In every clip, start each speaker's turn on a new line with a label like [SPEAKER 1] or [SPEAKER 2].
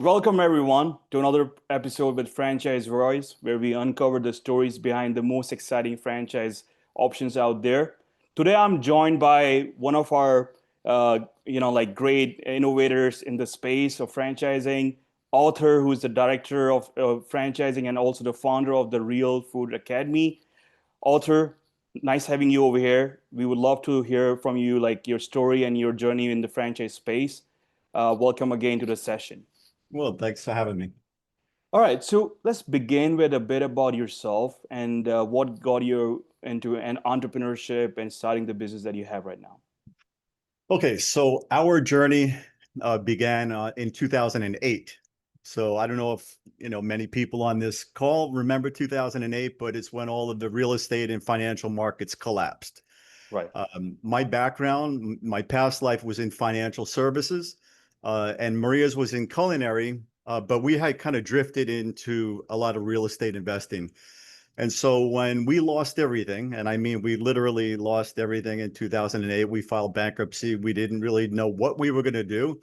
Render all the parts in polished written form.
[SPEAKER 1] Welcome, everyone, to another episode with Franchise Voice, where we uncover the stories behind the most exciting franchise options out there. Today, I'm joined by one of our, great innovators in the space of franchising, Arthur, who's the director of franchising and also the founder of the Real Food Academy. Arthur, nice having you over here. We would love to hear from you, like your story and your journey in the franchise space. Welcome again to the session.
[SPEAKER 2] Well, thanks for having me.
[SPEAKER 1] All right, so let's begin with a bit about yourself and what got you into an entrepreneurship and starting the business that you have right now.
[SPEAKER 2] Okay, so our journey began in 2008. So I don't know if many people on this call remember 2008, but it's when all of the real estate and financial markets collapsed.
[SPEAKER 1] Right.
[SPEAKER 2] My background, my past life was in financial services, and Maria's was in culinary, but we had kind of drifted into a lot of real estate investing. And so when we lost everything, and I mean, we literally lost everything in 2008, we filed bankruptcy. We didn't really know what we were going to do.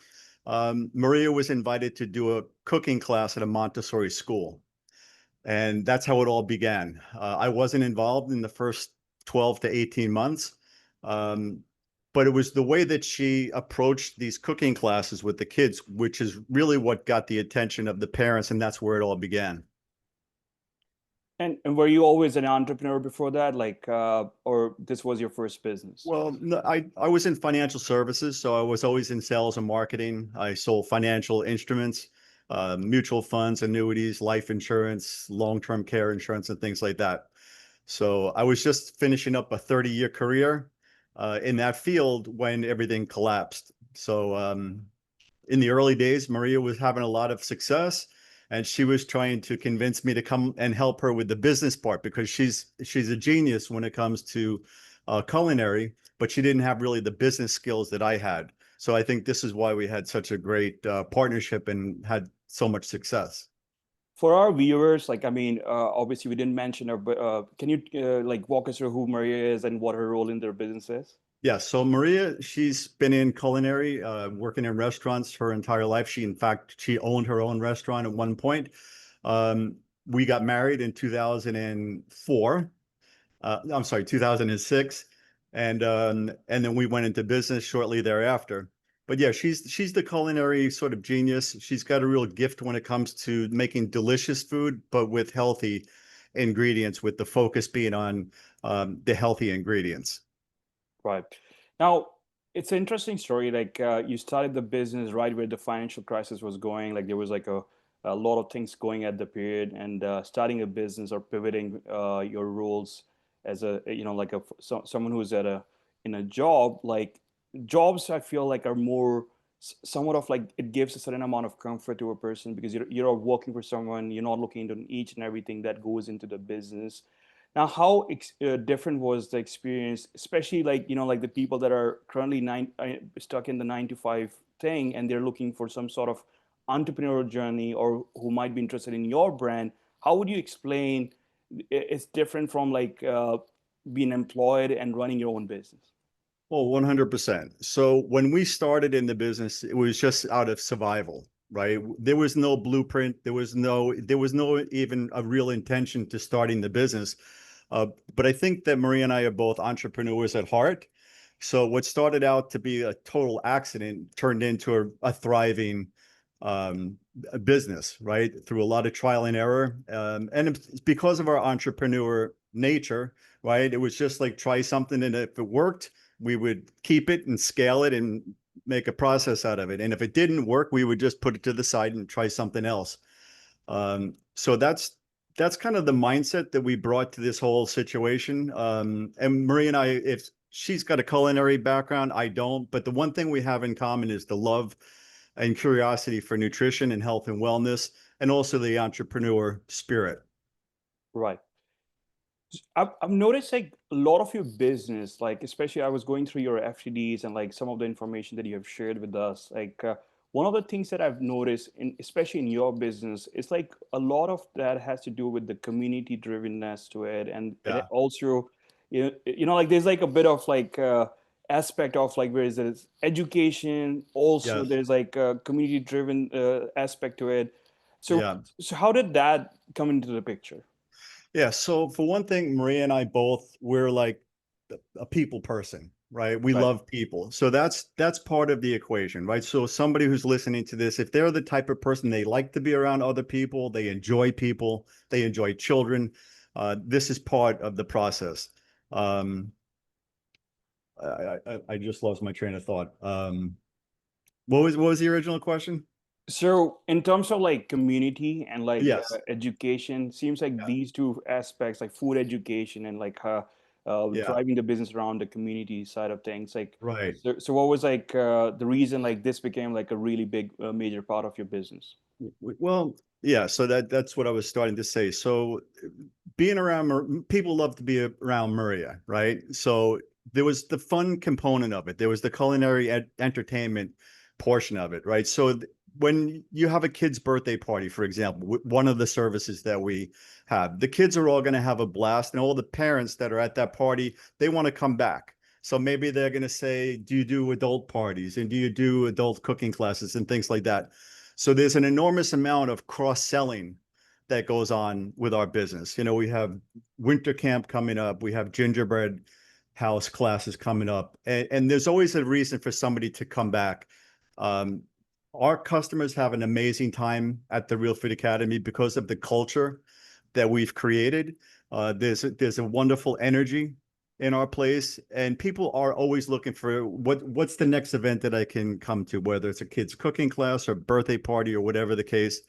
[SPEAKER 2] Maria was invited to do a cooking class at a Montessori school. And that's how it all began. I wasn't involved in the first 12 to 18 months. Um, but it was the way that she approached these cooking classes with the kids, which is really what got the attention of the parents. And that's where it all began.
[SPEAKER 1] And were you always an entrepreneur before that, or this was your first business?
[SPEAKER 2] Well, no, I was in financial services, so I was always in sales and marketing. I sold financial instruments, mutual funds, annuities, life insurance, long-term care insurance, and things like that. So I was just finishing up a 30-year career in that field when everything collapsed. So in the early days, Maria was having a lot of success. And she was trying to convince me to come and help her with the business part because she's a genius when it comes to culinary, but she didn't have really the business skills that I had. So I think this is why we had such a great partnership and had so much success.
[SPEAKER 1] For our viewers, obviously we didn't mention her, but can you walk us through who Maria is and what her role in their business is?
[SPEAKER 2] Yeah, so Maria, she's been in culinary, working in restaurants her entire life. In fact, she owned her own restaurant at one point. We got married in 2004. I'm sorry, 2006, and then we went into business shortly thereafter. But yeah, she's the culinary sort of genius. She's got a real gift when it comes to making delicious food, but with healthy ingredients, with the focus being on the healthy ingredients.
[SPEAKER 1] Right. Now, it's an interesting story. You started the business right where the financial crisis was going. Like there was a lot of things going at the period, and starting a business or pivoting your roles as someone who's in a job. Like jobs, I feel like are more somewhat of like it gives a certain amount of comfort to a person because you're working for someone. You're not looking into each and everything that goes into the business. Now, how different was the experience, especially like the people that are currently stuck in the 9 to 5 thing, and they're looking for some sort of entrepreneurial journey, or who might be interested in your brand? How would you explain it's different from being employed and running your own business?
[SPEAKER 2] Well, 100%. So when we started in the business, it was just out of survival, right? There was no blueprint. There was no even a real intention to starting the business. But I think that Maria and I are both entrepreneurs at heart. So what started out to be a total accident turned into a thriving business, right? Through a lot of trial and error. And it's because of our entrepreneur nature, right? It was just like try something, and if it worked, we would keep it and scale it and make a process out of it. And if it didn't work, we would just put it to the side and try something else. So that's kind of the mindset that we brought to this whole situation. And Maria and I, if she's got a culinary background, I don't. But the one thing we have in common is the love and curiosity for nutrition and health and wellness, and also the entrepreneur spirit.
[SPEAKER 1] Right. I've noticed like a lot of your business, like especially I was going through your FTDs and like some of the information that you have shared with us. One of the things that I've noticed, especially in your business, is like a lot of that has to do with the community drivenness to it, and it
[SPEAKER 2] Yeah.
[SPEAKER 1] also, like there's like a bit of aspect of like where is it education, also
[SPEAKER 2] Yes.
[SPEAKER 1] there's like a community driven aspect to it. So
[SPEAKER 2] Yeah.
[SPEAKER 1] so how did that come into the picture?
[SPEAKER 2] Yeah. So for one thing, Maria and I both, we're like a people person, right? We
[SPEAKER 1] Right.
[SPEAKER 2] love people. So that's part of the equation, right? So somebody who's listening to this, if they're the type of person they like to be around other people, they enjoy children, this is part of the process. Um, I just lost my train of thought. What was the original question?
[SPEAKER 1] So in terms of like community and like
[SPEAKER 2] Yes.
[SPEAKER 1] education, seems like
[SPEAKER 2] Yeah.
[SPEAKER 1] these two aspects, like food education and like
[SPEAKER 2] Yeah.
[SPEAKER 1] driving the business around the community side of things, like
[SPEAKER 2] Right.
[SPEAKER 1] so what was like the reason like this became like a really big major part of your business?
[SPEAKER 2] Well, yeah, so that's what I was starting to say. So being around people love to be around Maria, right? So there was the fun component of it. There was the culinary entertainment portion of it, right? So when you have a kid's birthday party, for example, one of the services that we have, the kids are all going to have a blast, and all the parents that are at that party, they want to come back. So maybe they're going to say, do you do adult parties and do you do adult cooking classes and things like that? So there's an enormous amount of cross-selling that goes on with our business. You know, we have winter camp coming up, we have gingerbread house classes coming up, and there's always a reason for somebody to come back. Um, our customers have an amazing time at the Real Food Academy because of the culture that we've created. There's a wonderful energy in our place, and people are always looking for what's the next event that I can come to, whether it's a kid's cooking class or birthday party or whatever the case.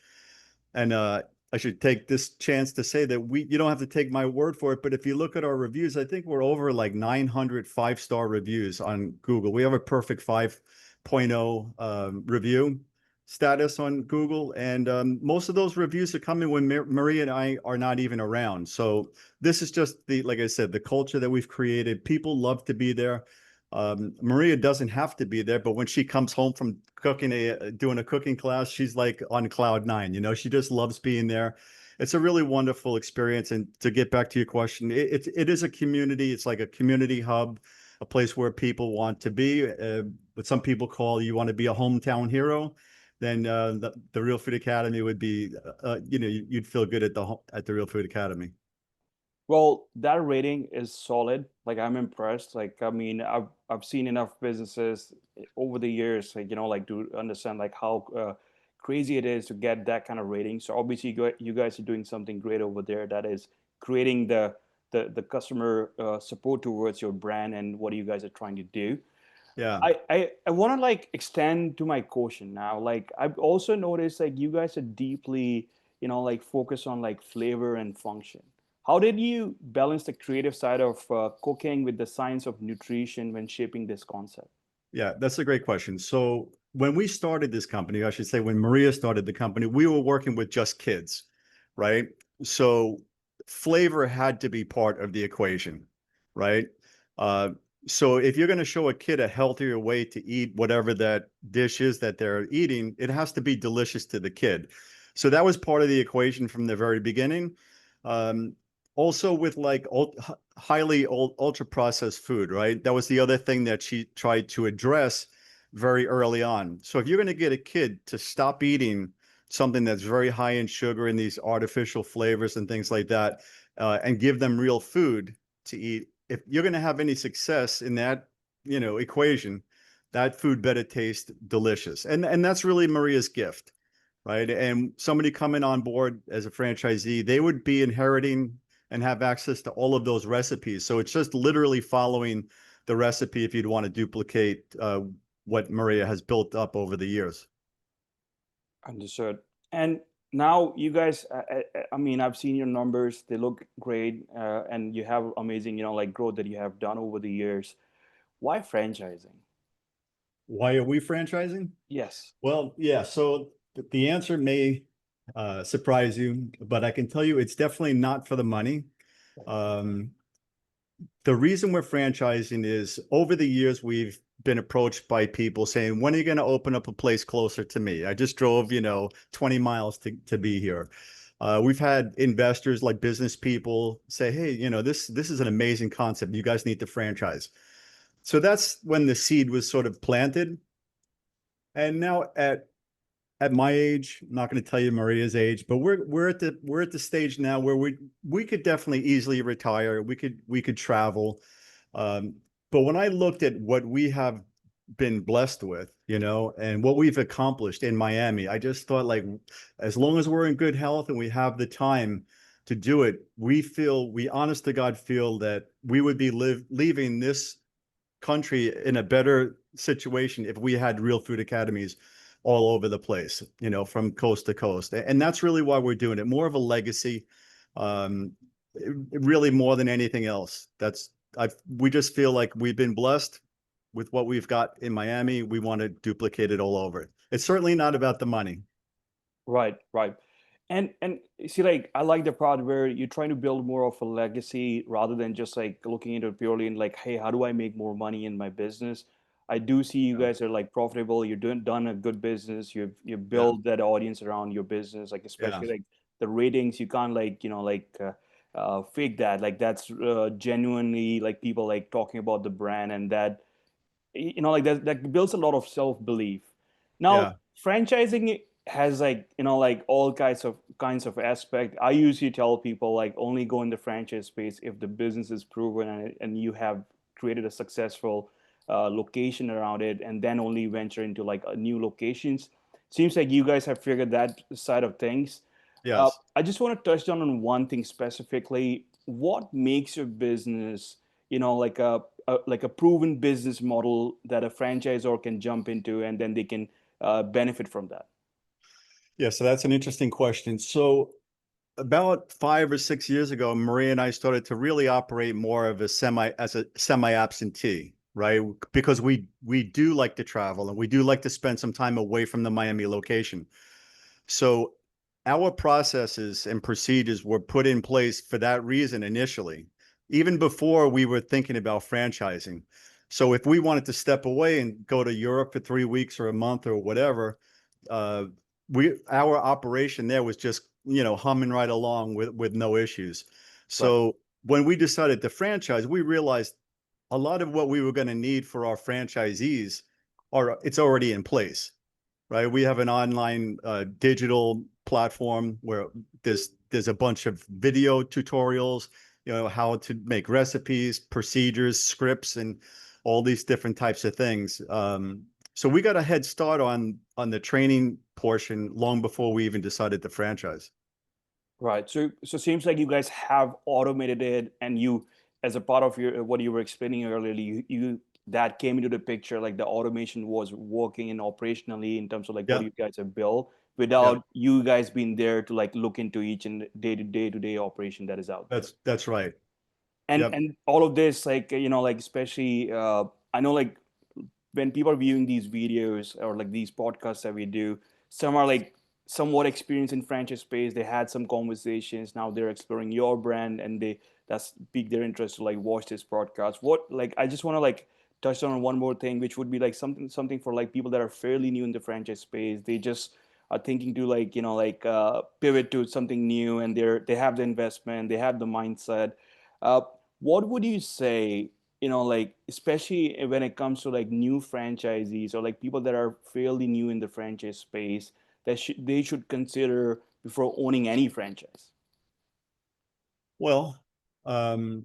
[SPEAKER 2] And I should take this chance to say that you don't have to take my word for it, but if you look at our reviews, I think we're over like 900 5-star reviews on Google. We have a perfect 5.0 review status on Google, and most of those reviews are coming when Maria and I are not even around. So this is just like I said, the culture that we've created. People love to be there. Maria doesn't have to be there, but when she comes home from doing a cooking class, she's like on cloud nine. You know, she just loves being there. It's a really wonderful experience. And to get back to your question, it is a community. It's like a community hub, a place where people want to be. What some people call, you want to be a hometown hero, then the Real Food Academy would be, you'd feel good at the Real Food Academy.
[SPEAKER 1] Well, that rating is solid. Like I'm impressed. Like I mean, I've seen enough businesses over the years, like like to understand like how crazy it is to get that kind of rating. So obviously, you guys are doing something great over there. That is creating the customer support towards your brand and what you guys are trying to do.
[SPEAKER 2] Yeah.
[SPEAKER 1] I want to like extend to my question now. Like I've also noticed like you guys are deeply, like focused on like flavor and function. How did you balance the creative side of cooking with the science of nutrition when shaping this concept?
[SPEAKER 2] Yeah, that's a great question. So when we started this company, I should say when Maria started the company, we were working with just kids, right? So flavor had to be part of the equation, right? Uh, so if you're going to show a kid a healthier way to eat whatever that dish is that they're eating, it has to be delicious to the kid. So that was part of the equation from the very beginning. Um, Also with like highly ultra processed food, right? That was the other thing that she tried to address very early on. So if you're going to get a kid to stop eating something that's very high in sugar and these artificial flavors and things like that, and give them real food to eat, if you're going to have any success in that, equation, that food better taste delicious. And that's really Maria's gift, right? And somebody coming on board as a franchisee, they would be inheriting and have access to all of those recipes. So it's just literally following the recipe if you'd want to duplicate what Maria has built up over the years.
[SPEAKER 1] Understood. And now you guys, I mean, I've seen your numbers; they look great, and you have amazing, like growth that you have done over the years. Why franchising?
[SPEAKER 2] Why are we franchising?
[SPEAKER 1] Yes.
[SPEAKER 2] Well, yeah. So the answer may surprise you, but I can tell you it's definitely not for the money. Um, the reason we're franchising is over the years, we've been approached by people saying, when are you going to open up a place closer to me? I just drove, 20 miles to be here. We've had investors like business people say, hey, this is an amazing concept. You guys need to franchise. So that's when the seed was sort of planted. And now at my age, I'm not going to tell you Maria's age, but we're at the stage now where we could definitely easily retire. We could travel. Um, but when I looked at what we have been blessed with, and what we've accomplished in Miami, I just thought, like, as long as we're in good health and we have the time to do it, we honest to God feel that we would be leaving this country in a better situation if we had real food academies all over the place, from coast to coast. And that's really why we're doing it. More of a legacy, um, really more than anything else. We just feel like we've been blessed with what we've got in Miami. We want to duplicate it all over. It's certainly not about the money.
[SPEAKER 1] Right, right. And you see, like, I like the part where you're trying to build more of a legacy rather than just like looking into it purely in like, hey, how do I make more money in my business? I do see you
[SPEAKER 2] Yeah.
[SPEAKER 1] guys are like profitable. You're doing done a good business. You
[SPEAKER 2] Yeah.
[SPEAKER 1] build that audience around your business, like
[SPEAKER 2] Yeah.
[SPEAKER 1] especially like the ratings. You can't like fake that. Like that's genuinely like people like talking about the brand, and that like that builds a lot of self-belief. Now
[SPEAKER 2] Yeah.
[SPEAKER 1] franchising has like like all kinds of aspect. I usually tell people like only go in the franchise space if the business is proven, and you have created a successful location around it, and then only venture into like new locations. Seems like you guys have figured that side of things.
[SPEAKER 2] Yes.
[SPEAKER 1] I just want to touch down on one thing specifically. What makes your business, like a proven business model that a franchisor can jump into, and then they can benefit from that?
[SPEAKER 2] Yeah. So that's an interesting question. So about 5 or 6 years ago, Maria and I started to really operate more of as a semi-absentee, right? Because we do like to travel and we do like to spend some time away from the Miami location. So our processes and procedures were put in place for that reason initially, even before we were thinking about franchising. So if we wanted to step away and go to Europe for 3 weeks or a month or whatever, uh, our operation there was just humming right along with no issues.
[SPEAKER 1] Right.
[SPEAKER 2] So when we decided to franchise, we realized a lot of what we were going to need for our franchisees it's already in place, right? We have an online digital platform where there's a bunch of video tutorials, how to make recipes, procedures, scripts, and all these different types of things. So we got a head start on the training portion long before we even decided to franchise.
[SPEAKER 1] Right. So seems like you guys have automated it, and you, as a part of your what you were explaining earlier, you that came into the picture, like the automation was working and operationally in terms of like what
[SPEAKER 2] Yeah,
[SPEAKER 1] you guys have built
[SPEAKER 2] yeah,
[SPEAKER 1] without you guys being there to like look into each and day-to-day operation that is out there.
[SPEAKER 2] that's right.
[SPEAKER 1] and
[SPEAKER 2] Yep.
[SPEAKER 1] and all of this, like like especially I know like when people are viewing these videos or like these podcasts that we do, some are like somewhat experienced in franchise space. They had some conversations. Now they're exploring your brand, and that's piqued their interest to like watch this podcast. What, like, I just want to like touch on one more thing, which would be like something for like people that are fairly new in the franchise space. They just are thinking to like pivot to something new, and they have the investment, they have the mindset. Uh, what would you say, like especially when it comes to like new franchisees or like people that are fairly new in the franchise space, that they should consider before owning any franchise?
[SPEAKER 2] Well, um,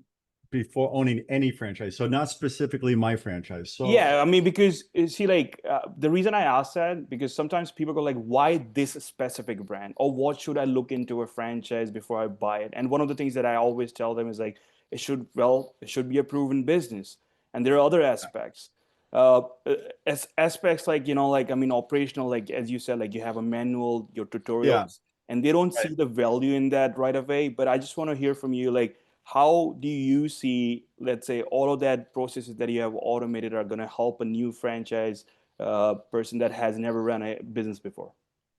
[SPEAKER 2] before owning any franchise, so not specifically my franchise. So
[SPEAKER 1] Yeah, I mean, because you see, like the reason I ask that, because sometimes people go like, "Why this specific brand?" or "What should I look into a franchise before I buy it?" And one of the things that I always tell them is like, it should be a proven business, and there are other aspects, as aspects like like I mean, operational, like as you said, like you have a manual, your
[SPEAKER 2] yeah,
[SPEAKER 1] tutorials, and they don't
[SPEAKER 2] right.
[SPEAKER 1] see the value in that right away. But I just want to hear from you, like how do you see, let's say, all of that processes that you have automated are going to help a new franchise person that has never run a business before?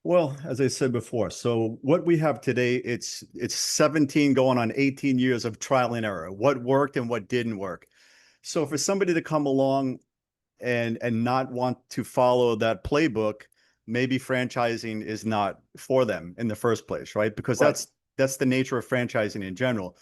[SPEAKER 2] Well, as I said before, so what we have today, it's 17 going on 18 years of trial and error. What worked and what didn't work. So for somebody to come along and not want to follow that playbook, maybe franchising is not for them in the first place, right? Because
[SPEAKER 1] Right.
[SPEAKER 2] that's the nature of franchising in general.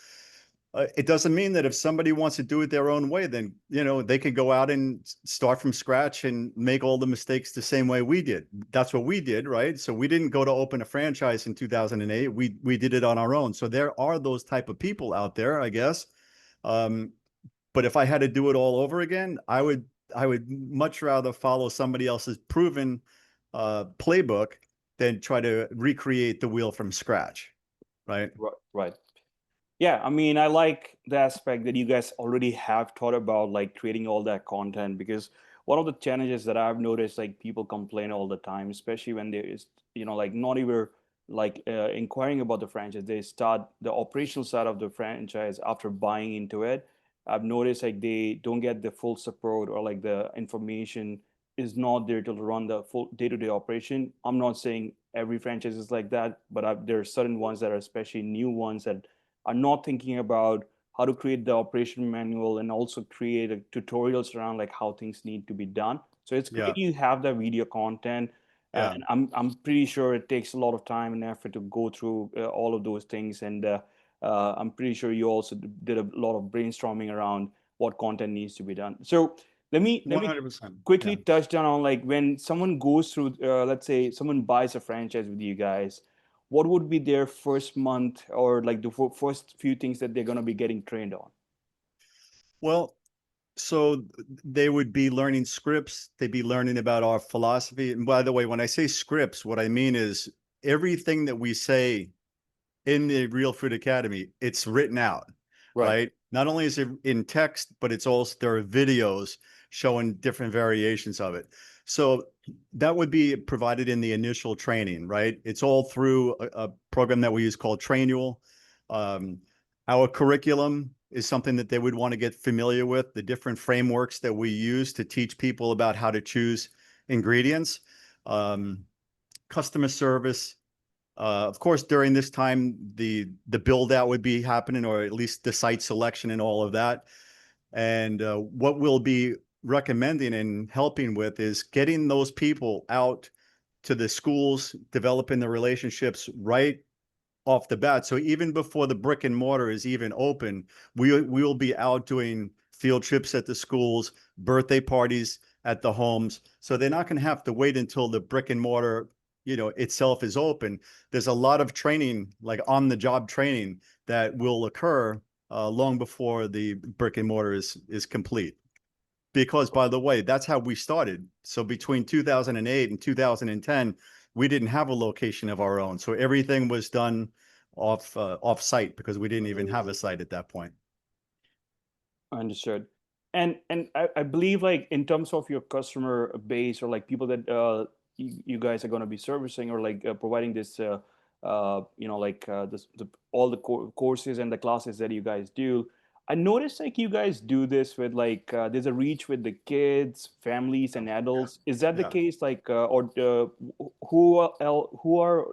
[SPEAKER 2] It doesn't mean that if somebody wants to do it their own way, then, they could go out and start from scratch and make all the mistakes the same way we did. That's what we did, right? So we didn't go to open a franchise in 2008. We did it on our own. So there are those type of people out there, I guess. Um, but if I had to do it all over again, I would much rather follow somebody else's proven playbook than try to recreate the wheel from scratch, right?
[SPEAKER 1] Right. Right. Yeah, I mean, I like the aspect that you guys already have thought about like creating all that content, because one of the challenges that I've noticed, like people complain all the time, especially when there is, like not even like inquiring about the franchise. They start the operational side of the franchise after buying into it. I've noticed like they don't get the full support, or like the information is not there to run the full day-to-day operation. I'm not saying every franchise is like that, but there are certain ones that are, especially new ones, that are not thinking about how to create the operation manual and also create tutorials around like how things need to be done. So it's
[SPEAKER 2] Yeah,
[SPEAKER 1] great you have the video content,
[SPEAKER 2] yeah.
[SPEAKER 1] and I'm pretty sure it takes a lot of time and effort to go through all of those things. And I'm pretty sure you also did a lot of brainstorming around what content needs to be done. So let me
[SPEAKER 2] 100%.
[SPEAKER 1] quickly
[SPEAKER 2] Yeah.
[SPEAKER 1] touch down on like when someone goes through, let's say someone buys a franchise with you guys, what would be their first month, or like the first few things that they're going to be getting trained on?
[SPEAKER 2] Well, so they would be learning scripts. They'd be learning about our philosophy. And by the way, when I say scripts, what I mean is everything that we say in the Real Food Academy, it's written out,
[SPEAKER 1] Right.
[SPEAKER 2] right? Not only is it in text, but it's also there are videos showing different variations of it. So that would be provided in the initial training, right? It's all through a program that we use called Trainual. Um, our curriculum is something that they would want to get familiar with, the different frameworks that we use to teach people about how to choose ingredients, um, customer service, of course, during this time, the build out would be happening, or at least the site selection and all of that. And what we'll be recommending and helping with is getting those people out to the schools, developing the relationships right off the bat. So even before the brick and mortar is even open, we will be out doing field trips at the schools, birthday parties at the homes. So they're not going to have to wait until the brick and mortar, itself is open. There's a lot of training, like on the job training, that will occur long before the brick and mortar is complete. Because, by the way, that's how we started. So between 2008 and 2010, we didn't have a location of our own. So everything was done off site, because we didn't even have a site at that point.
[SPEAKER 1] Understood. And I believe like in terms of your customer base, or like people that you guys are going to be servicing, or like providing this like all the courses and the classes that you guys do. I noticed like you guys do this with like there's a reach with the kids, families, and adults. Is that the
[SPEAKER 2] Yeah.
[SPEAKER 1] case? Like who are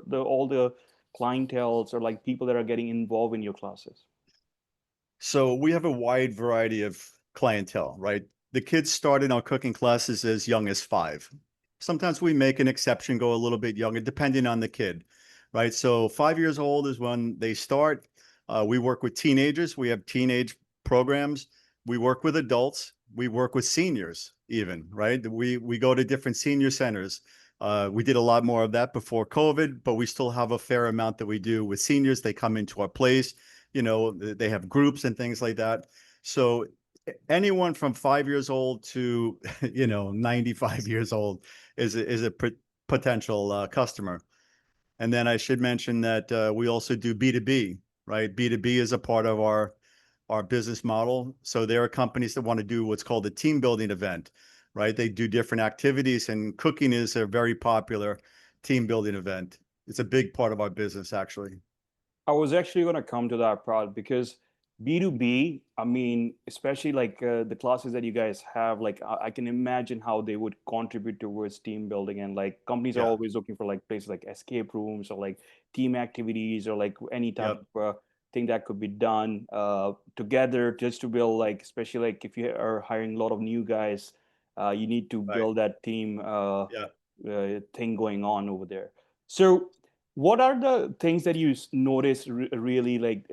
[SPEAKER 1] the all the clientels, or like people that are getting involved in your classes?
[SPEAKER 2] So we have a wide variety of clientele, right? The kids start in our cooking classes as young as 5. Sometimes we make an exception, go a little bit younger, depending on the kid, right? So 5 years old is when they start. We work with teenagers. We have teenage programs. We work with adults. We work with seniors, even, right? We go to different senior centers. We did a lot more of that before COVID, but we still have a fair amount that we do with seniors. They come into our place, they have groups and things like that. So anyone from 5 years old to 95 years old is a potential customer. And then I should mention that we also do B2B, right? B2B is a part of our business model. So there are companies that want to do what's called a team building event, right? They do different activities, and cooking is a very popular team building event. It's a big part of our business, actually.
[SPEAKER 1] I was actually going to come to that part, because B2B, I mean, especially like the classes that you guys have, like I can imagine how they would contribute towards team building. And like companies are
[SPEAKER 2] Yeah.
[SPEAKER 1] always looking for like places like escape rooms, or like team activities, or like any type
[SPEAKER 2] Yep.
[SPEAKER 1] of thing that could be done together, just to build like, especially like if you are hiring a lot of new guys, you need to
[SPEAKER 2] Right.
[SPEAKER 1] build that team
[SPEAKER 2] Yeah.
[SPEAKER 1] thing going on over there. So what are the things that you notice really, like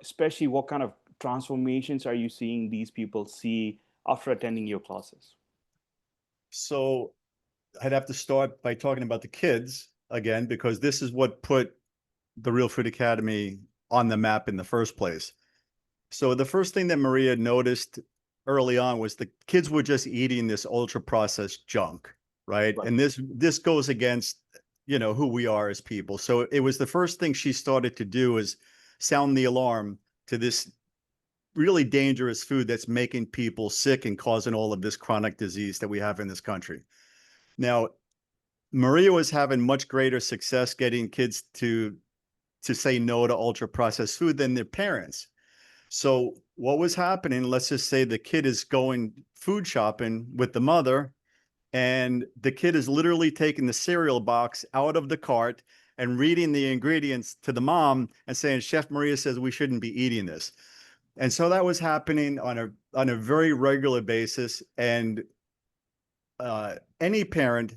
[SPEAKER 1] especially what kind of transformations are you seeing these people see after attending your classes?
[SPEAKER 2] So I'd have to start by talking about the kids again, because this is what put the Real Food Academy on the map in the first place. So the first thing that Maria noticed early on was the kids were just eating this ultra processed junk, right?
[SPEAKER 1] Right.
[SPEAKER 2] And this goes against, who we are as people. So it was the first thing she started to do is sound the alarm to this really dangerous food that's making people sick and causing all of this chronic disease that we have in this country. Now, Maria was having much greater success getting kids to say no to ultra processed food than their parents. So what was happening, let's just say the kid is going food shopping with the mother, and the kid is literally taking the cereal box out of the cart and reading the ingredients to the mom and saying, Chef Maria says we shouldn't be eating this. And so that was happening on a very regular basis. And any parent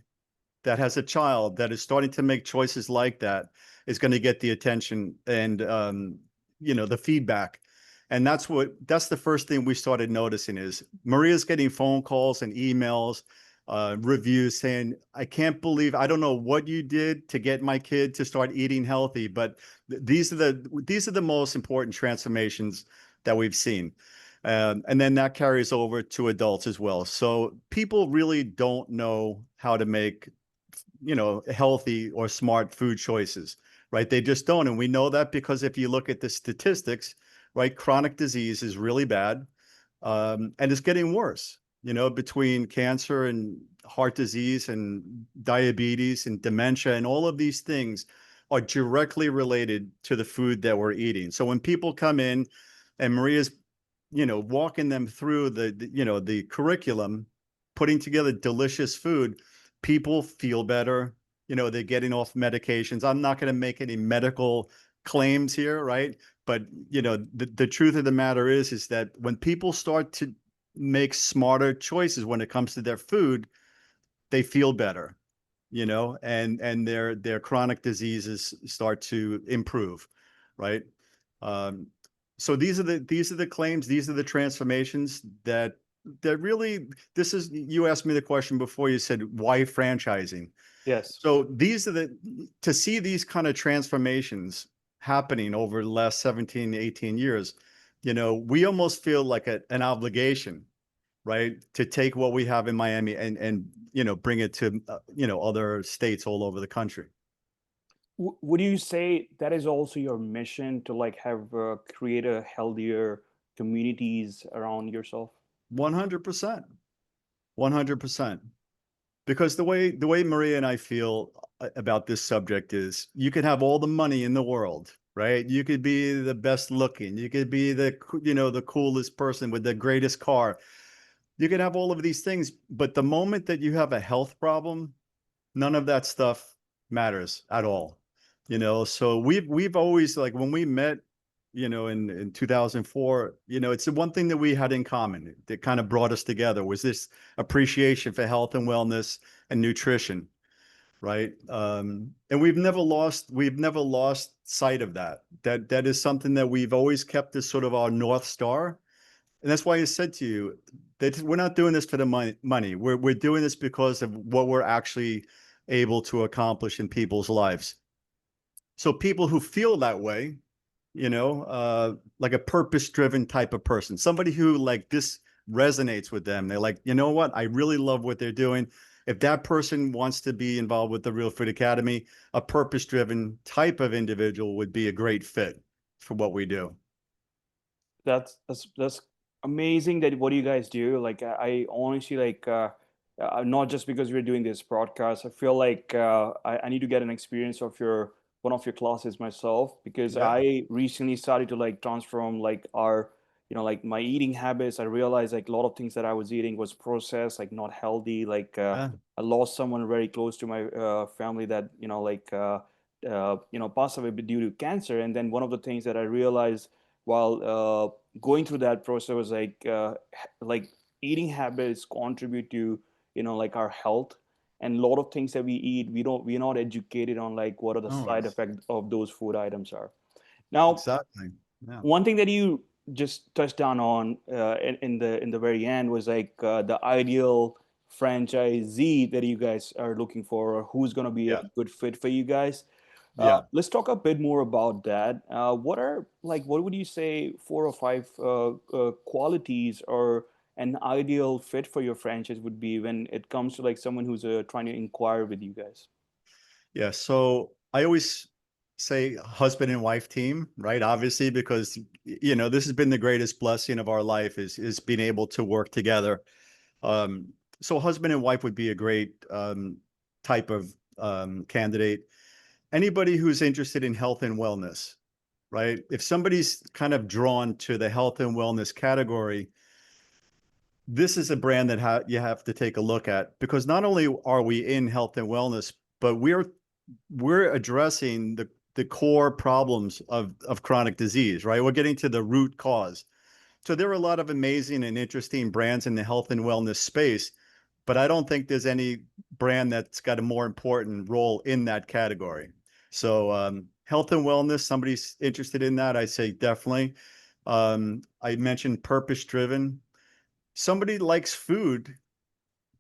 [SPEAKER 2] that has a child that is starting to make choices like that is going to get the attention and the feedback. And that's the first thing we started noticing is Maria's getting phone calls and emails, reviews saying, I can't believe, I don't know what you did to get my kid to start eating healthy, but these are the most important transformations that we've seen. And then that carries over to adults as well. So people really don't know how to make healthy or smart food choices, right? They just don't. And we know that because if you look at the statistics, right, chronic disease is really bad. And it's getting worse, between cancer and heart disease and diabetes and dementia and all of these things are directly related to the food that we're eating. So when people come in and Maria's, walking them through the curriculum, putting together delicious food, people feel better. They're getting off medications. I'm not going to make any medical claims here, right? But the truth of the matter is that when people start to make smarter choices when it comes to their food, they feel better, and their chronic diseases start to improve, right? Um, so these are the claims, these are the transformations that really, this is, you asked me the question before, you said, why franchising?
[SPEAKER 1] Yes.
[SPEAKER 2] So to see these kind of transformations happening over the last 17, 18 years, we almost feel like an obligation, right? To take what we have in Miami and bring it to, other states all over the country.
[SPEAKER 1] Would you say that is also your mission to like have create a healthier communities around yourself?
[SPEAKER 2] 100%, 100%. Because the way Maria and I feel about this subject is you could have all the money in the world, right? You could be the best looking, you could be the coolest person with the greatest car. You can have all of these things, but the moment that you have a health problem, none of that stuff matters at all. So we've always, like, when we met, in 2004, it's the one thing that we had in common that kind of brought us together was this appreciation for health and wellness and nutrition, right? And we've never lost sight of that. That is something that we've always kept as sort of our North Star. And that's why I said to you that we're not doing this for the money. We're doing this because of what we're actually able to accomplish in people's lives. So people who feel that way, like a purpose-driven type of person, somebody who, like, this resonates with them. They're like, you know what? I really love what they're doing. If that person wants to be involved with the Real Food Academy, a purpose-driven type of individual would be a great fit for what we do.
[SPEAKER 1] That's amazing that what you guys do. Like I honestly like not just because we're doing this broadcast. I feel like I need to get an experience of your one of your classes myself because
[SPEAKER 2] Yeah.
[SPEAKER 1] I recently started to like transform like our like my eating habits. I realized like a lot of things that I was eating was processed, like not healthy. Like
[SPEAKER 2] Yeah.
[SPEAKER 1] I lost someone very close to my family that passed away due to cancer, and then one of the things that I realized while going through that process was like eating habits contribute to like our health, and a lot of things that we eat we're not educated on what are the
[SPEAKER 2] Oh,
[SPEAKER 1] side effects of those food items are. Now
[SPEAKER 2] exactly. Yeah.
[SPEAKER 1] one thing that you just touched down on in the very end was like the ideal franchisee that you guys are looking for, or who's going to be a
[SPEAKER 2] Yeah.
[SPEAKER 1] good fit for you guys.
[SPEAKER 2] Yeah.
[SPEAKER 1] Let's talk a bit more about that. What would you say 4 or 5 qualities or an ideal fit for your franchise would be when it comes to like someone who's trying to inquire with you guys?
[SPEAKER 2] Yeah. So I always say husband and wife team, right? Obviously, because this has been the greatest blessing of our life is being able to work together. So husband and wife would be a great type of candidate. Anybody who's interested in health and wellness, right? If somebody's kind of drawn to the health and wellness category, this is a brand that you have to take a look at, because not only are we in health and wellness, but we're addressing the core problems of chronic disease, right? We're getting to the root cause. So there are a lot of amazing and interesting brands in the health and wellness space, but I don't think there's any brand that's got a more important role in that category. So health and wellness, somebody's interested in that, I say definitely. I mentioned purpose driven. Somebody likes food,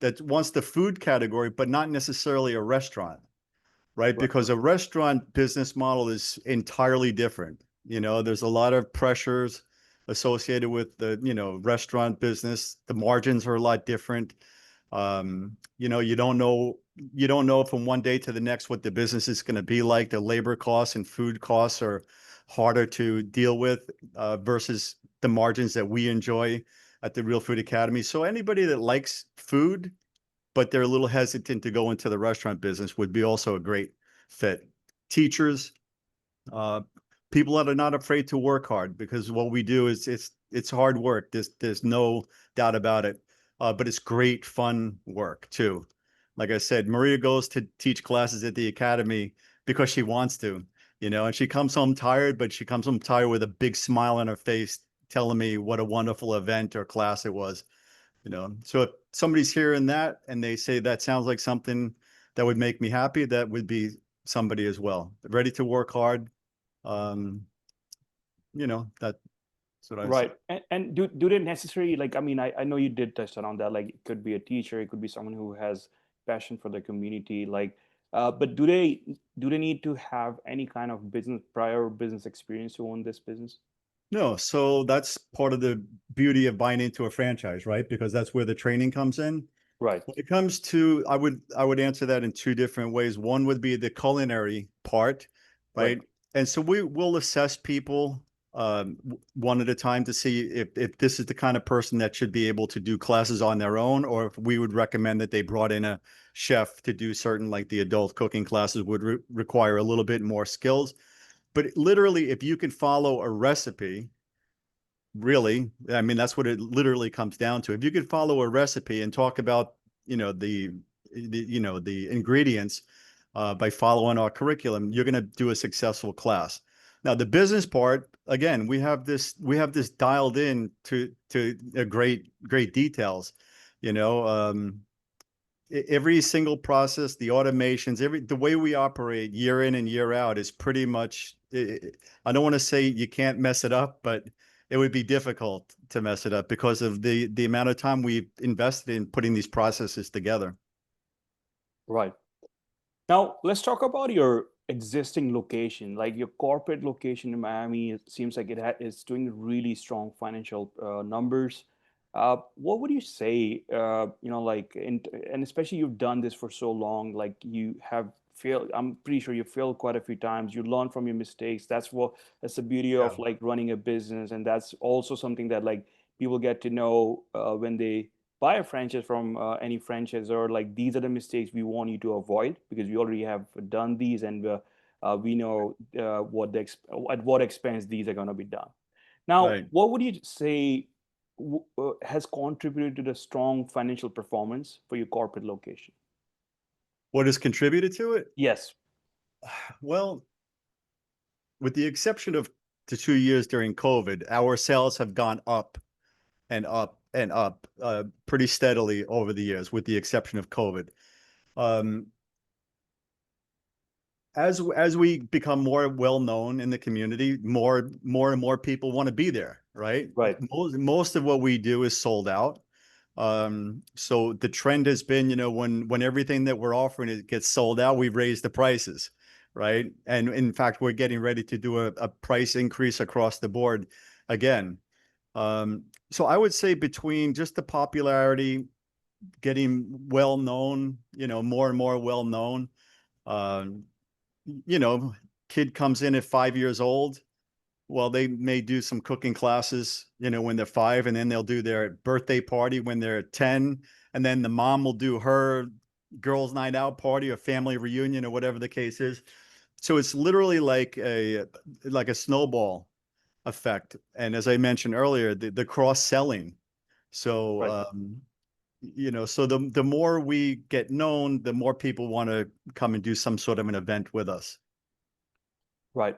[SPEAKER 2] that wants the food category, but not necessarily a restaurant, right?
[SPEAKER 1] Right.
[SPEAKER 2] Because a restaurant business model is entirely different. There's a lot of pressures associated with the, restaurant business. The margins are a lot different. You don't know from one day to the next what the business is going to be like. The labor costs and food costs are harder to deal with versus the margins that we enjoy at the Real Food Academy. So anybody that likes food, but they're a little hesitant to go into the restaurant business, would be also a great fit. Teachers, uh, people that are not afraid to work hard, because what we do is it's hard work. There's no doubt about it. But it's great fun work too. Like I said, Maria goes to teach classes at the academy because she wants to, and she comes home tired, but she comes home tired with a big smile on her face, telling me what a wonderful event or class it was. So if somebody's hearing that and they say that sounds like something that would make me happy, that would be somebody as well, ready to work hard. um that's what I say.
[SPEAKER 1] Right. And do they necessarily like, I mean, I know you did touch on that, like it could be a teacher, it could be someone who has passion for the community, like but do they need to have any kind of prior business experience to own this business?
[SPEAKER 2] No, so that's part of the beauty of buying into a franchise, right? Because that's where the training comes in.
[SPEAKER 1] Right.
[SPEAKER 2] When it comes to, I would answer that in two different ways. One would be the culinary part,
[SPEAKER 1] Right.
[SPEAKER 2] right? And so we will assess people one at a time to see if this is the kind of person that should be able to do classes on their own, or if we would recommend that they brought in a chef to do certain, like the adult cooking classes would require a little bit more skills. But literally, if you can follow a recipe, really, I mean, that's what it literally comes down to. If you could follow a recipe and talk about, the ingredients by following our curriculum, you're going to do a successful class. Now, the business part, again, we have this dialed in to a great details. You know, every single process, the automations, the way we operate year in and year out is pretty much, I don't want to say you can't mess it up, but it would be difficult to mess it up because of the amount of time we've invested in putting these processes together.
[SPEAKER 1] Right. Now, let's talk about your existing location, like your corporate location in Miami. It seems like it's doing really strong financial numbers. What would you say, and especially you've done this for so long, like you have failed, I'm pretty sure you failed quite a few times. You learn from your mistakes. That's the beauty
[SPEAKER 2] Yeah.
[SPEAKER 1] of like running a business. And that's also something that like people get to know when they buy a franchise from any franchisor, like these are the mistakes we want you to avoid because we already have done these, and we know at what expense these are going to be done. Now,
[SPEAKER 2] Right.
[SPEAKER 1] what would you say has contributed to the strong financial performance for your corporate location?
[SPEAKER 2] What has contributed to it?
[SPEAKER 1] Yes.
[SPEAKER 2] Well, with the exception of the 2 years during COVID, our sales have gone up and up and up pretty steadily over the years, with the exception of COVID. Um, as we become more well known in the community, more and more people want to be there, right?
[SPEAKER 1] Right.
[SPEAKER 2] Most of what we do is sold out. So the trend has been, when everything that we're offering it gets sold out, we've raised the prices, right? And in fact, we're getting ready to do a price increase across the board again. So I would say between just the popularity, getting well known, more and more well known, um, you know, kid comes in at 5 years old. Well, they may do some cooking classes, when they're 5, and then they'll do their birthday party when they're 10. And then the mom will do her girls' night out party or family reunion or whatever the case is. So it's literally like a snowball effect. And as I mentioned earlier, the cross selling. So,
[SPEAKER 1] Right.
[SPEAKER 2] so the more we get known, the more people want to come and do some sort of an event with us.
[SPEAKER 1] Right.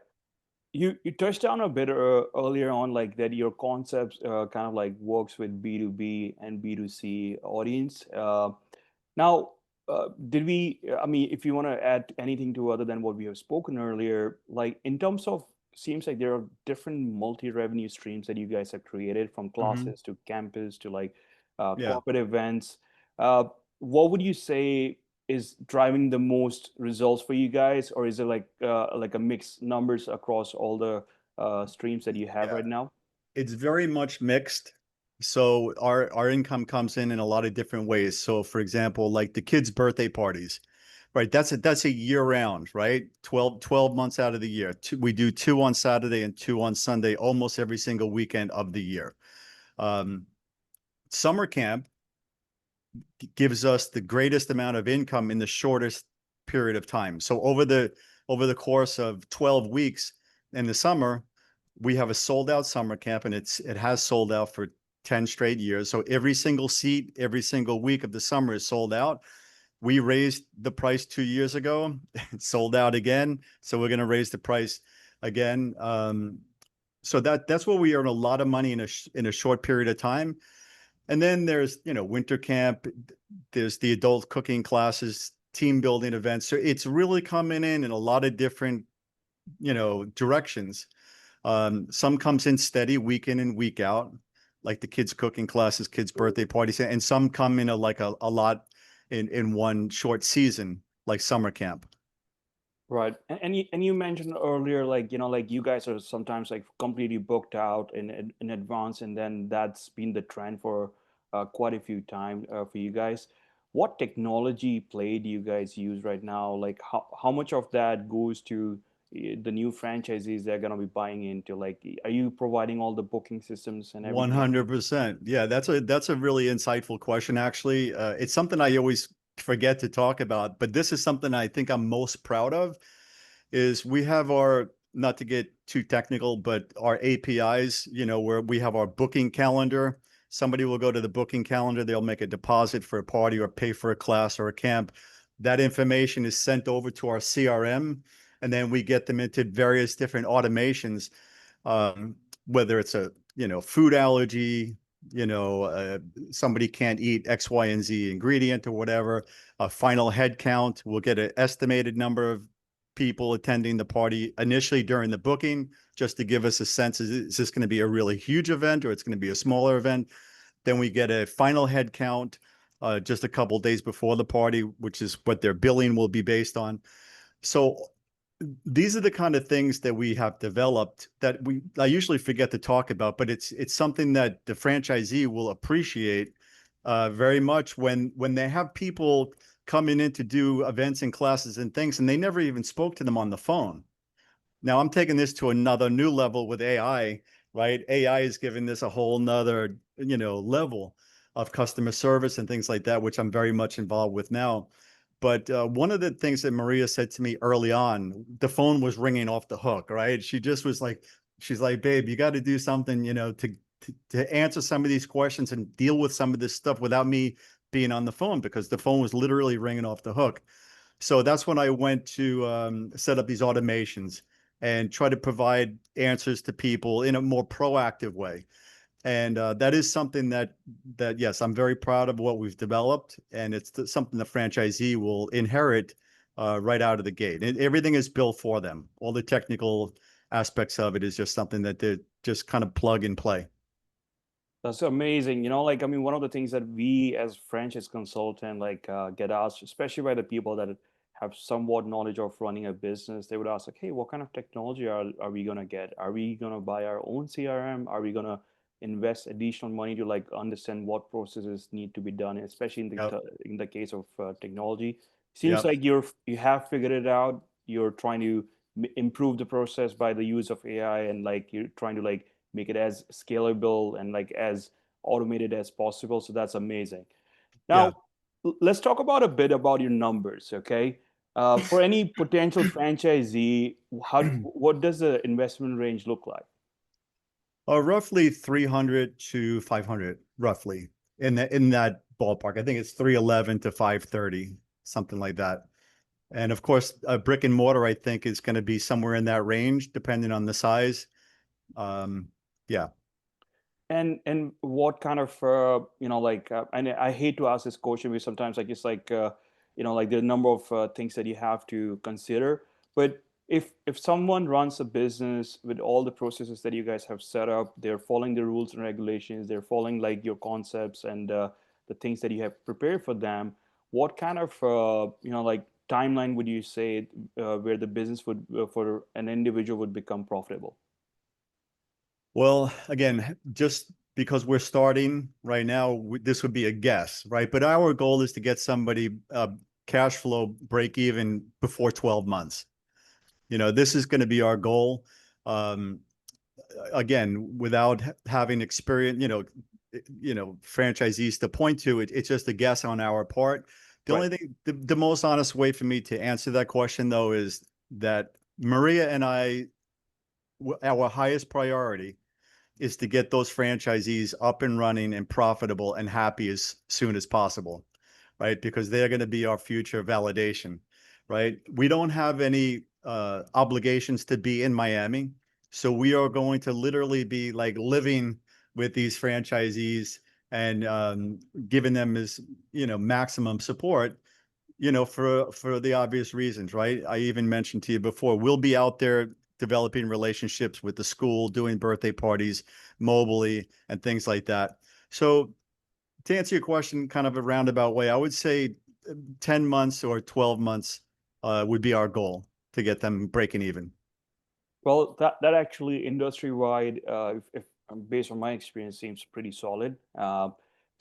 [SPEAKER 1] You touched on a bit earlier on, like that your concepts kind of like works with B2B and B2C audience. Now, did we? I mean, if you want to add anything to other than what we have spoken earlier, like in terms of, seems like there are different multi-revenue streams that you guys have created, from
[SPEAKER 2] Hmm.
[SPEAKER 1] classes to campus to like
[SPEAKER 2] Yeah.
[SPEAKER 1] corporate events. Uh, what would you say is driving the most results for you guys, or is it like a mixed numbers across all the streams that you have
[SPEAKER 2] Yeah.
[SPEAKER 1] right now?
[SPEAKER 2] It's very much mixed. So our income comes in a lot of different ways. So for example, like the kids' birthday parties, right? That's a year round, right? 12 months out of the year. We do 2 on Saturday and 2 on Sunday, almost every single weekend of the year. Um, Summer camp gives us the greatest amount of income in the shortest period of time. So over the course of 12 weeks in the summer, we have a sold out summer camp, and it has sold out for 10 straight years. So every single seat, every single week of the summer is sold out. We raised the price 2 years ago. It's sold out again. So we're going to raise the price again. So that's where we earn a lot of money in a short period of time. And then there's, winter camp, there's the adult cooking classes, team building events. So it's really coming in a lot of different, directions. Some comes in steady week in and week out, like the kids cooking classes, kids birthday parties, and some come in a lot in one short season, like summer camp.
[SPEAKER 1] Right. And you mentioned earlier, like, like you guys are sometimes like completely booked out in advance, and then that's been the trend for quite a few times for you guys. What technology play do you guys use right now? Like how much of that goes to the new franchisees they're gonna be buying into? Like, are you providing all the booking systems and everything?
[SPEAKER 2] 100%. Yeah, that's a really insightful question, actually. It's something I always forget to talk about, but this is something I think I'm most proud of, is we have our, not to get too technical, but our APIs, where we have our booking calendar. Somebody will go to the booking calendar, they'll make a deposit for a party or pay for a class or a camp. That information is sent over to our CRM, and then we get them into various different automations, whether it's a, food allergy, somebody can't eat X, Y, and Z ingredient or whatever, a final head count. We'll get an estimated number of people attending the party initially during the booking, just to give us a sense, is this going to be a really huge event or it's going to be a smaller event? Then we get a final head count just a couple of days before the party, which is what their billing will be based on. So these are the kind of things that we have developed that I usually forget to talk about, but it's something that the franchisee will appreciate very much when they have people coming in to do events and classes and things, and they never even spoke to them on the phone. Now I'm taking this to another new level with AI, right? AI is giving this a whole nother, level of customer service and things like that, which I'm very much involved with now. But one of the things that Maria said to me early on, the phone was ringing off the hook, right? She just was like, she's like, babe, you got to do something, to answer some of these questions and deal with some of this stuff without me being on the phone, because the phone was literally ringing off the hook. So that's when I went to set up these automations and try to provide answers to people in a more proactive way. And that is something that yes, I'm very proud of what we've developed, and it's something the franchisee will inherit right out of the gate. Everything is built for them. All the technical aspects of it is just something that they just kind of plug and play.
[SPEAKER 1] That's amazing. Like, I mean, one of the things that we as franchise consultant, like, get asked, especially by the people that have somewhat knowledge of running a business, they would ask, like, hey, what kind of technology are we going to get? Are we going to buy our own CRM? Are we going to invest additional money to like understand what processes need to be done, especially in
[SPEAKER 2] Yep.
[SPEAKER 1] in the case of technology? Seems
[SPEAKER 2] Yep.
[SPEAKER 1] like you have figured it out. You're trying to improve the process by the use of AI, and like you're trying to like make it as scalable and like as automated as possible. So that's amazing.
[SPEAKER 2] Yeah.
[SPEAKER 1] Now, let's talk about a bit about your numbers, okay? For any potential franchisee, what does the investment range look like?
[SPEAKER 2] Roughly 300 to 500, roughly in that ballpark. I think it's 311 to 530, something like that. And of course, a brick and mortar, I think, is going to be somewhere in that range, depending on the size. Um, yeah.
[SPEAKER 1] And what kind of like and I hate to ask this question because sometimes like it's like like there are a number of things that you have to consider. But if someone runs a business with all the processes that you guys have set up, they're following the rules and regulations, they're following like your concepts and the things that you have prepared for them, what kind of like timeline would you say where the business would for an individual would become profitable?
[SPEAKER 2] Well, again, just because we're starting right now, this would be a guess, right? But our goal is to get somebody cash flow break even before 12 months. This is going to be our goal. Um, Again, without having experience, franchisees to point to, it's just a guess on our part. The
[SPEAKER 1] Right.
[SPEAKER 2] only thing, the most honest way for me to answer that question, though, is that Maria and I, our highest priority is to get those franchisees up and running and profitable and happy as soon as possible, right? Because they're going to be our future validation, right? We don't have any obligations to be in Miami. So we are going to literally be like living with these franchisees and giving them as, maximum support, for the obvious reasons, right? I even mentioned to you before, we'll be out there developing relationships with the school, doing birthday parties mobily and things like that. So to answer your question kind of a roundabout way, I would say 10 months or 12 months would be our goal to get them breaking even.
[SPEAKER 1] Well, that actually industry wide, if based on my experience, seems pretty solid.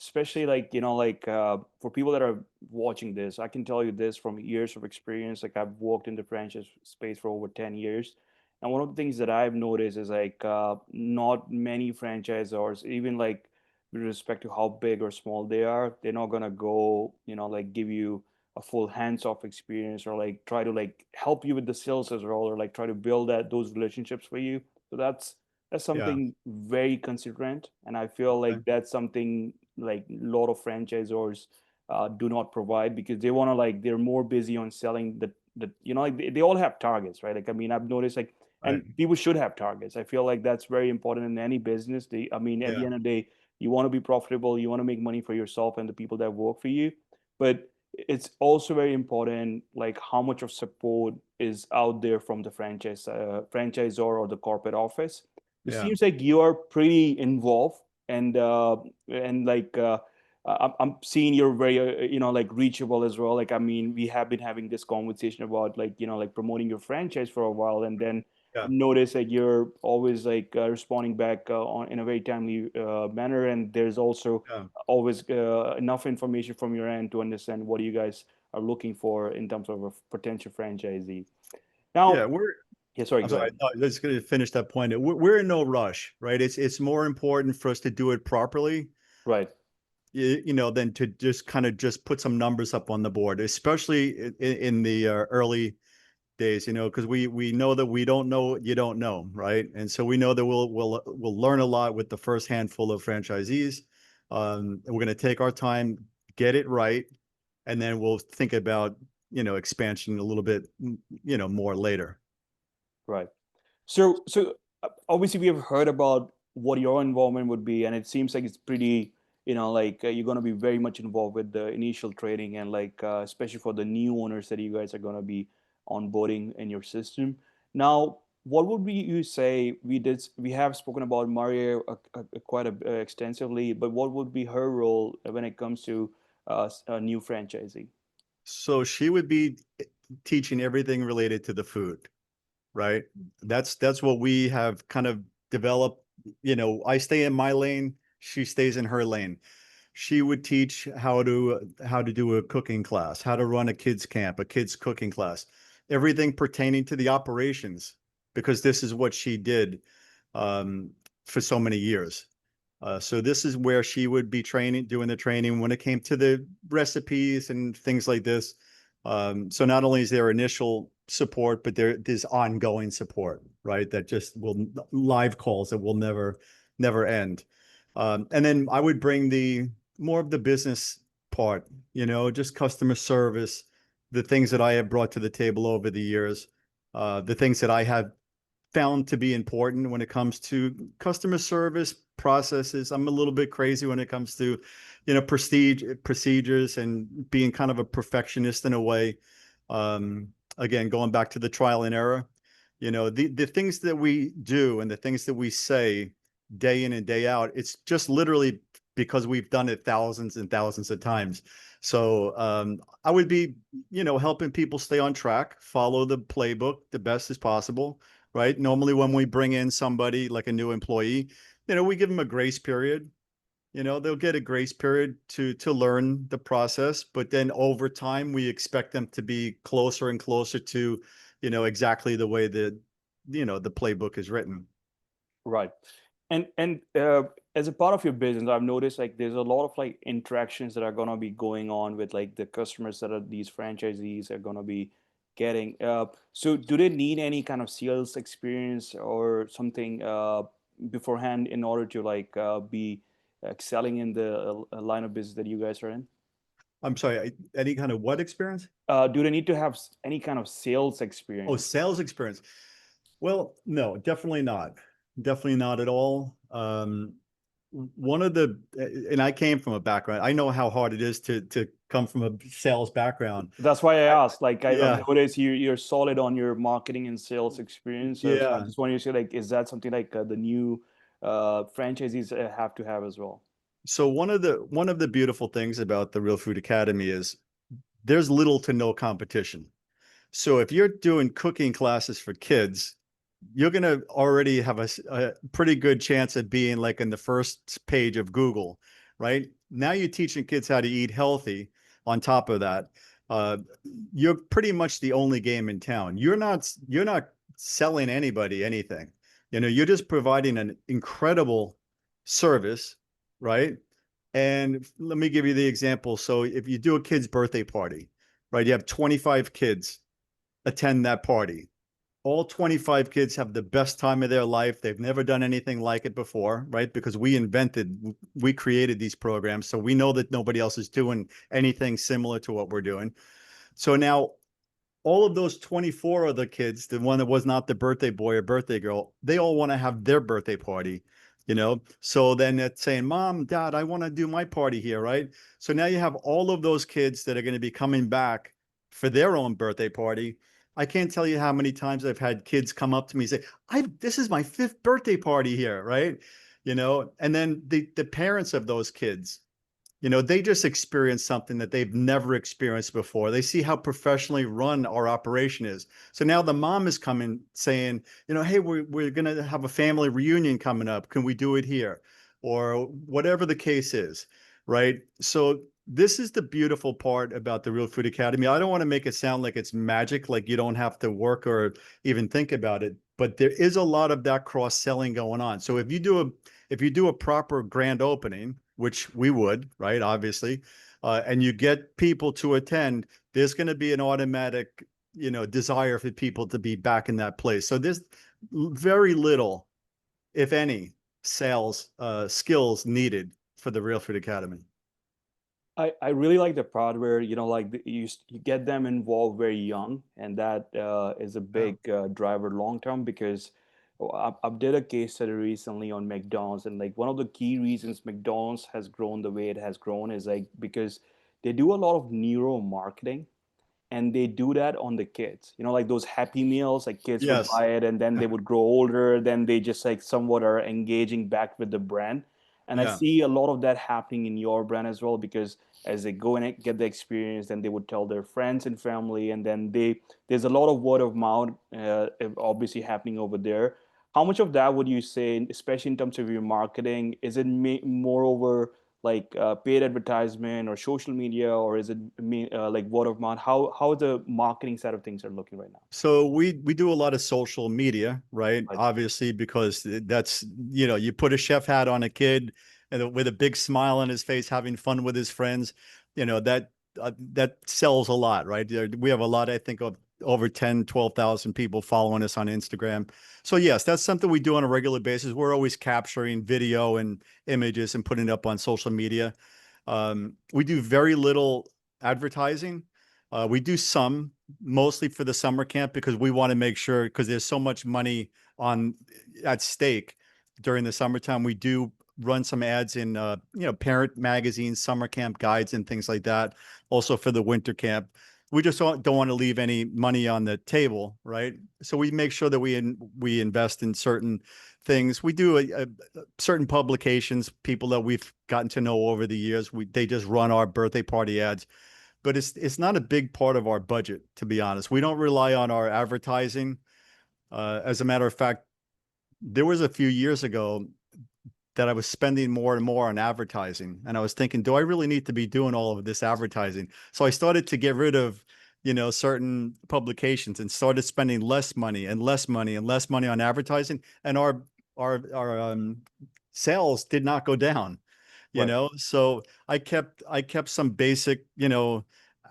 [SPEAKER 1] Especially like like for people that are watching this, I can tell you this from years of experience. Like I've worked in the franchise space for over 10 years, and one of the things that I've noticed is like not many franchisors, even like with respect to how big or small they are, they're not gonna go like give you a full hands-off experience or like try to like help you with the sales as well or like try to build those relationships for you. So that's
[SPEAKER 2] Yeah.
[SPEAKER 1] something very considerate, and I feel like
[SPEAKER 2] Okay.
[SPEAKER 1] that's something like a lot of franchisors do not provide because they want to like they're more busy on selling the like they all have targets, right? Like I mean I've noticed like, and
[SPEAKER 2] Right.
[SPEAKER 1] people should have targets. I feel like that's very important in any business. I mean at the
[SPEAKER 2] Yeah.
[SPEAKER 1] end of the day, you want to be profitable, you want to make money for yourself and the people that work for you, but it's also very important like how much of support is out there from the franchisor or the corporate office. It
[SPEAKER 2] Yeah.
[SPEAKER 1] seems like you are pretty involved and like I'm seeing you're very like reachable as well. Like I mean we have been having this conversation about like like promoting your franchise for a while, and then
[SPEAKER 2] Yeah.
[SPEAKER 1] notice that you're always like responding back in a very timely manner, and there's also
[SPEAKER 2] Yeah.
[SPEAKER 1] always enough information from your end to understand what you guys are looking for in terms of a potential franchisee.
[SPEAKER 2] Yeah.
[SPEAKER 1] Now, yeah, sorry,
[SPEAKER 2] I'm
[SPEAKER 1] go
[SPEAKER 2] sorry.
[SPEAKER 1] ahead.
[SPEAKER 2] I was just going to finish that point. We're in no rush, right? It's more important for us to do it properly,
[SPEAKER 1] Right,
[SPEAKER 2] than to just kind of just put some numbers up on the board, especially in the early days, because we know that we don't know what you don't know, right? And so we know that we'll learn a lot with the first handful of franchisees. And we're going to take our time, get it right, and then we'll think about expansion a little bit, more later.
[SPEAKER 1] right. So obviously we have heard about what your involvement would be, and it seems like it's pretty like you're going to be very much involved with the initial training, and like especially for the new owners that you guys are going to be onboarding in your system. Now, what would we you say we have spoken about Maria quite extensively, but what would be her role when it comes to a new franchisee?
[SPEAKER 2] So she would be teaching everything related to the food, right? That's what we have kind of developed. I stay in my lane, she stays in her lane. She would teach how to do a cooking class, how to run a kids camp, a kids cooking class, everything pertaining to the operations, because this is what she did um, for so many years. So this is where she would be doing the training when it came to the recipes and things like this. So not only is there initial support, but there's ongoing support, right? That just will live calls that will never end. And then I would bring the more of the business part, just customer service, the things that I have brought to the table over the years, the things that I have found to be important when it comes to customer service processes. I'm a little bit crazy when it comes to, procedures and being kind of a perfectionist in a way. Again, going back to the trial and error, the things that we do and the things that we say day in and day out, it's just literally because we've done it thousands and thousands of times. So I would be, helping people stay on track, follow the playbook the best as possible, right? Normally, when we bring in somebody like a new employee, we give them a grace period. They'll get a grace period to learn the process, but then over time, we expect them to be closer and closer to, exactly the way that, the playbook is written.
[SPEAKER 1] Right. And as a part of your business, I've noticed like there's a lot of like interactions that are gonna be going on with like the customers that are these franchisees are gonna be getting. So do they need any kind of sales experience or something beforehand in order to like be excelling in the line of business that you guys are in?
[SPEAKER 2] I'm sorry, any kind of what experience?
[SPEAKER 1] Do they need to have any kind of sales
[SPEAKER 2] Oh,
[SPEAKER 1] experience?
[SPEAKER 2] sales experience. Well, no, definitely not. Definitely not at all. One of the, and I came from a background. I know how hard it is to come from a sales background.
[SPEAKER 1] That's why
[SPEAKER 2] I,
[SPEAKER 1] I asked. Like I've
[SPEAKER 2] yeah,
[SPEAKER 1] noticed you're solid on your marketing and sales experience. So I
[SPEAKER 2] yeah.
[SPEAKER 1] just wanted to say, like, is that something like the new franchisees have to have as well?
[SPEAKER 2] So one of the beautiful things about the Real Food Academy is there's little to no competition. So if you're doing cooking classes for kids, you're going to already have a pretty good chance of being like in the first page of Google, right? Now you're teaching kids how to eat healthy. On top of that, uh, you're pretty much the only game in town. You're not selling anybody anything. You're just providing an incredible service, right? And let me give you the example. So if you do a kid's birthday party, right, you have 25 kids attend that party. All 25 kids have the best time of their life. They've never done anything like it before, right? Because we created these programs. So we know that nobody else is doing anything similar to what we're doing. So now all of those 24 other kids, the one that was not the birthday boy or birthday girl, they all want to have their birthday party, So then it's saying, Mom, Dad, I want to do my party here, right? So now you have all of those kids that are going to be coming back for their own birthday party. I can't tell you how many times I've had kids come up to me and say, this is my fifth birthday party here, right? And then the parents of those kids, they just experienced something that they've never experienced before. They see how professionally run our operation is. So now the mom is coming saying, hey, we're going to have a family reunion coming up. Can we do it here? Or whatever the case is, right? So this is the beautiful part about the Real Food Academy. I don't want to make it sound like it's magic, like you don't have to work or even think about it, but there is a lot of that cross-selling going on. So if you do a proper grand opening, which we would, right? Obviously, and you get people to attend, there's going to be an automatic, desire for people to be back in that place. So there's very little, if any, sales skills needed for the Real Food Academy.
[SPEAKER 1] I really like the part where like you get them involved very young, and that is a
[SPEAKER 2] Yeah.
[SPEAKER 1] big driver long term because I did a case study recently on McDonald's, and like one of the key reasons McDonald's has grown the way it has grown is like because they do a lot of neuro marketing, and they do that on the kids, like those happy meals, like kids would
[SPEAKER 2] Yes.
[SPEAKER 1] buy it and then they would grow older, then they just like somewhat are engaging back with the brand. And I
[SPEAKER 2] Yeah.
[SPEAKER 1] see a lot of that happening in your brand as well, because as they go and get the experience, then they would tell their friends and family, and then there's a lot of word of mouth, obviously happening over there. How much of that would you say, especially in terms of your marketing, is it moreover like paid advertisement or social media, or is it like word of mouth? How the marketing side of things are looking right now?
[SPEAKER 2] So we do a lot of social media, right?
[SPEAKER 1] Right.
[SPEAKER 2] Obviously, because that's, you put a chef hat on a kid and with a big smile on his face, having fun with his friends, that sells a lot, right? We have a lot, I think, of over 10, 12,000 people following us on Instagram. So yes, that's something we do on a regular basis. We're always capturing video and images and putting it up on social media. We do very little advertising. We do some, mostly for the summer camp, because we want to make sure, because there's so much money on at stake during the summertime. We do run some ads in parent magazines, summer camp guides, and things like that. Also for the winter camp, we just don't want to leave any money on the table, right? So we make sure that we invest in certain things. We do certain publications, people that we've gotten to know over the years. They just run our birthday party ads, but it's not a big part of our budget, to be honest. We don't rely on our advertising. As a matter of fact, there was a few years ago that I was spending more and more on advertising, and I was thinking, do I really need to be doing all of this advertising? So I started to get rid of, certain publications and started spending less money and less money and less money on advertising, and our sales did not go down.
[SPEAKER 1] Right.
[SPEAKER 2] So I kept some basic,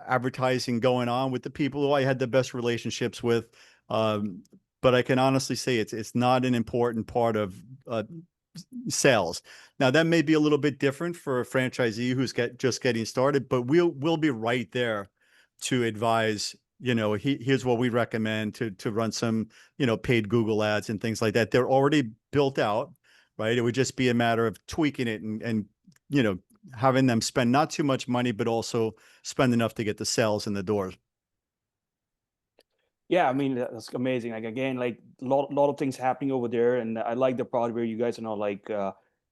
[SPEAKER 2] advertising going on with the people who I had the best relationships with. Um, but I can honestly say it's not an important part of sales. Now that may be a little bit different for a franchisee who's just getting started, but we'll be right there to advise. Here's what we recommend to run some, paid Google ads and things like that. They're already built out, right? It would just be a matter of tweaking it and you know having them spend not too much money, but also spend enough to get the sales in the doors.
[SPEAKER 1] Yeah, I mean that's amazing. Like again, like lot of things happening over there, and I like the part where you guys are not like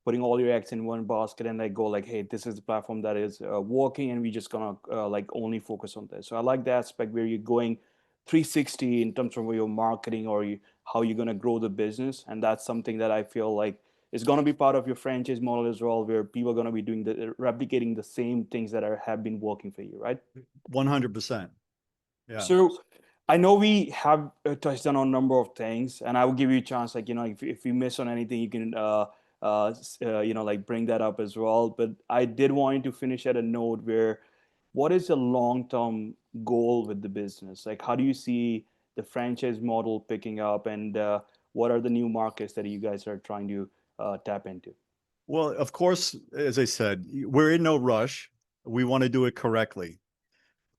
[SPEAKER 1] putting all your eggs in one basket and like go like, hey, this is the platform that is working, and we just gonna like only focus on this. So I like the aspect where you're going 360 in terms of your marketing, or how you're gonna grow the business, and that's something that I feel like is gonna be part of your franchise model as well, where people are gonna be doing the replicating the same things that have been working for you, right?
[SPEAKER 2] 100%. Yeah.
[SPEAKER 1] So I know we have touched on a number of things, and I will give you a chance. Like if you miss on anything, you can like bring that up as well. But I did want you to finish at a note where, what is the long term goal with the business? Like, how do you see the franchise model picking up, and what are the new markets that you guys are trying to tap into?
[SPEAKER 2] Well, of course, as I said, we're in no rush. We want to do it correctly.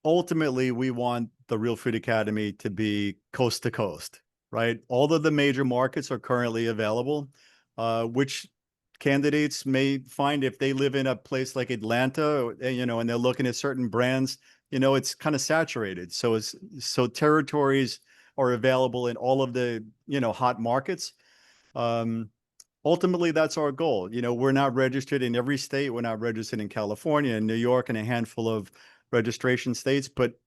[SPEAKER 2] Ultimately, we want the Real Food Academy to be coast to coast, right? All of the major markets are currently available, which candidates may find if they live in a place like Atlanta, and they're looking at certain brands, it's kind of saturated. So territories are available in all of the, hot markets. Um, Ultimately, that's our goal. We're not registered in every state. We're not registered in California and New York and a handful of registration states, but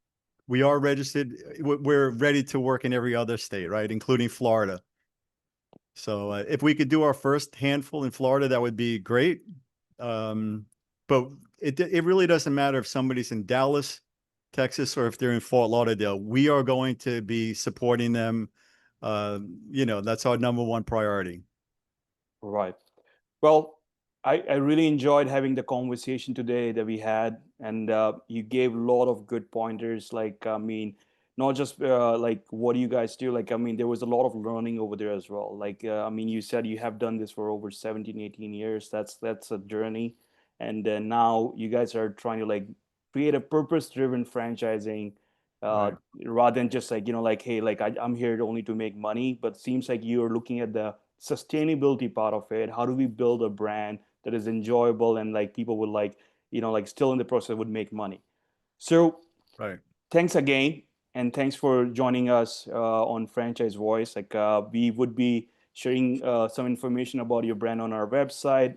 [SPEAKER 2] we are registered. We're ready to work in every other state, right, including Florida. So if we could do our first handful in Florida, that would be great. Um, but it really doesn't matter if somebody's in Dallas, Texas, or if they're in Fort Lauderdale. We are going to be supporting them. That's our number one priority.
[SPEAKER 1] Right. Well, I really enjoyed having the conversation today that we had, and you gave a lot of good pointers. Like, I mean, not just like what do you guys do? Like, I mean, there was a lot of learning over there as well. Like, I mean, you said you have done this for over 17, 18 years. That's a journey, and now you guys are trying to like create a purpose-driven franchising uh,
[SPEAKER 2] Right.
[SPEAKER 1] rather than just like, like, hey, like I'm here only to make money, but seems like you're looking at the sustainability part of it. How do we build a brand that is enjoyable and like people would like, like still in the process would make money? So
[SPEAKER 2] Right.
[SPEAKER 1] thanks again, and thanks for joining us on Franchise Voice. Like we would be sharing some information about your brand on our website.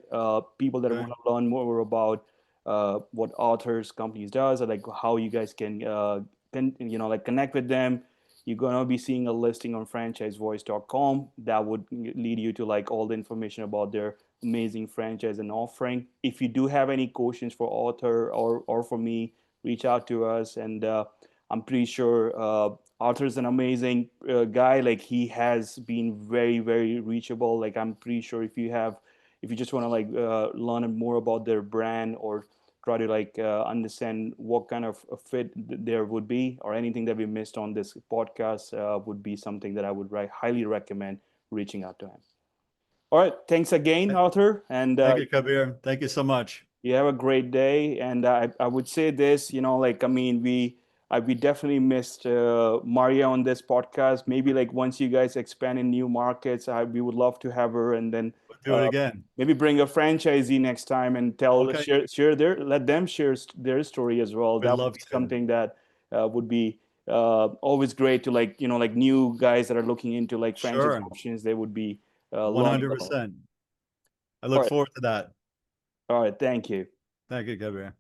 [SPEAKER 1] People that want
[SPEAKER 2] Okay.
[SPEAKER 1] to learn more about what Arthur's companies does, or like how you guys can like connect with them. You're gonna be seeing a listing on franchisevoice.com that would lead you to like all the information about their amazing franchise and offering. If you do have any questions for Arthur or for me, reach out to us, and I'm pretty sure Arthur's an amazing guy. Like he has been very, very reachable. Like I'm pretty sure if you just want to like learn more about their brand or try to like understand what kind of a fit there would be, or anything that we missed on this podcast, would be something that I would highly recommend reaching out to him. All right, thanks again, Arthur, and
[SPEAKER 2] Thank you, Kabir. Thank you so much.
[SPEAKER 1] you have a great day. And I would say this, like, I mean, we definitely missed Maria on this podcast. Maybe like once you guys expand in new markets, we would love to have her, and then
[SPEAKER 2] We'll do it
[SPEAKER 1] uh,
[SPEAKER 2] again.
[SPEAKER 1] maybe bring a franchisee next time and
[SPEAKER 2] Okay.
[SPEAKER 1] share let them share their story as well.
[SPEAKER 2] We'd
[SPEAKER 1] That would
[SPEAKER 2] love
[SPEAKER 1] be
[SPEAKER 2] to.
[SPEAKER 1] something that would be always great to like, like new guys that are looking into like franchise
[SPEAKER 2] Sure.
[SPEAKER 1] options. They would be learning a lot.
[SPEAKER 2] 100%. I
[SPEAKER 1] All
[SPEAKER 2] look
[SPEAKER 1] right.
[SPEAKER 2] forward to that.
[SPEAKER 1] All right. Thank you.
[SPEAKER 2] Thank you, Kabir.